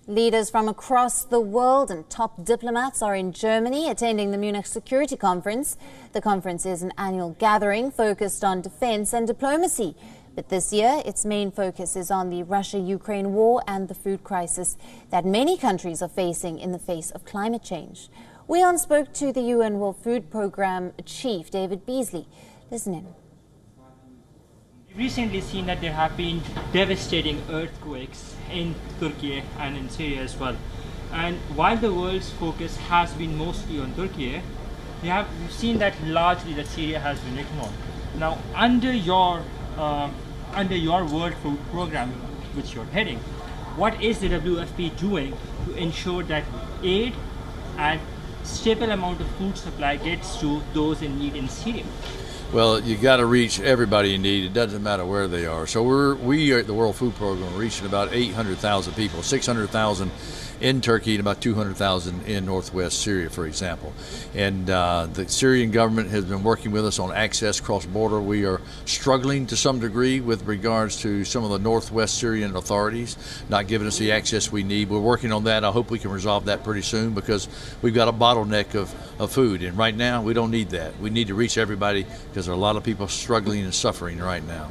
Leaders from across the world and top diplomats are in Germany attending the Munich Security Conference. The conference is an annual gathering focused on defense and diplomacy. But this year, its main focus is on the Russia-Ukraine war and the food crisis that many countries are facing in the face of climate change. WION spoke to the UN World Food Programme Chief, David Beasley. Listen in. We've recently seen that there have been devastating earthquakes in Turkey and in Syria as well. And while the world's focus has been mostly on Turkey, we've seen that largely that Syria has been ignored. Now, under your World Food Programme, which you're heading, what is the WFP doing to ensure that aid and stable amount of food supply gets to those in need in Syria? Well, you got to reach everybody in need. It doesn't matter where they are. So we are at the World Food Program reaching about 800,000 people, 600,000 in Turkey and about 200,000 in northwest Syria, for example. And the Syrian government has been working with us on access cross-border. We are struggling to some degree with regards to some of the northwest Syrian authorities not giving us the access we need. We're working on that. I hope we can resolve that pretty soon because we've got a bottleneck of food. And right now, we don't need that. We need to reach everybody because there are a lot of people struggling and suffering right now.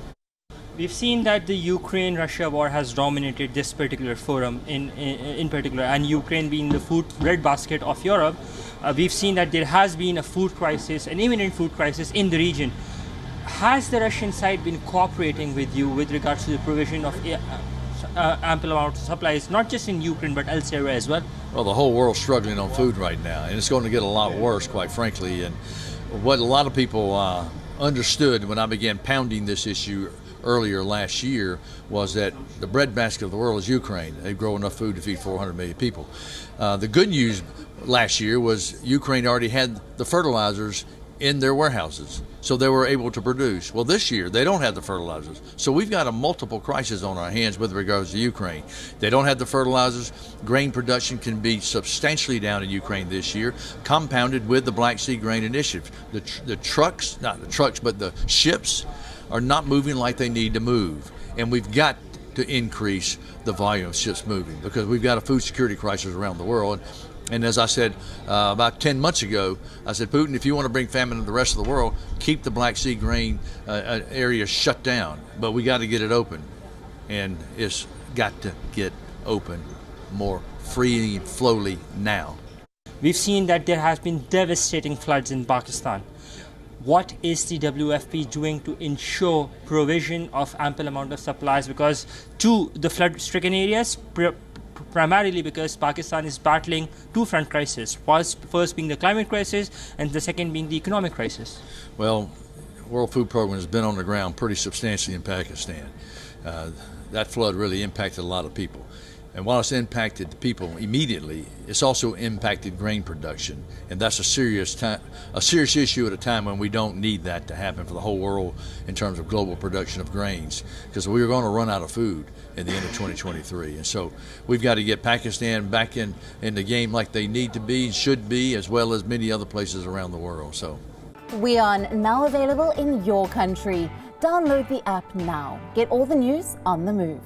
We've seen that the Ukraine-Russia war has dominated this particular forum in particular, and Ukraine being the food breadbasket of Europe, we've seen that there has been a food crisis, an imminent food crisis in the region. Has the Russian side been cooperating with you with regards to the provision of ample amounts of supplies, not just in Ukraine but elsewhere as well? Well, the whole world's struggling on food right now, and it's going to get a lot worse, quite frankly. And what a lot of people understood when I began pounding this issue earlier last year was that the breadbasket of the world is Ukraine. They grow enough food to feed 400 million people. The good news last year was Ukraine already had the fertilizers in their warehouses, so they were able to produce. Well, this year they don't have the fertilizers, so we've got a multiple crisis on our hands with regards to Ukraine. They don't have the fertilizers. Grain production can be substantially down in Ukraine this year, compounded with the Black Sea Grain Initiative. The trucks, not the trucks, but the ships are not moving like they need to move, and we've got to increase the volume of ships moving because we've got a food security crisis around the world. And as I said about 10 months ago, I said, Putin, if you want to bring famine to the rest of the world, keep the Black Sea grain area shut down, but we got to get it open, and it's got to get open more freely and flowly now. We've seen that there has been devastating floods in Pakistan. What is the WFP doing to ensure provision of ample amount of supplies because to the flood-stricken areas, primarily because Pakistan is battling two front crises, first being the climate crisis and the second being the economic crisis? Well, World Food Program has been on the ground pretty substantially in Pakistan. That flood really impacted a lot of people. And while it's impacted the people immediately, it's also impacted grain production. And that's a serious issue at a time when we don't need that to happen for the whole world in terms of global production of grains, because we're going to run out of food at the end of 2023. And so we've got to get Pakistan back in the game like they need to be, should be, as well as many other places around the world. So WION, now available in your country. Download the app now. Get all the news on the move.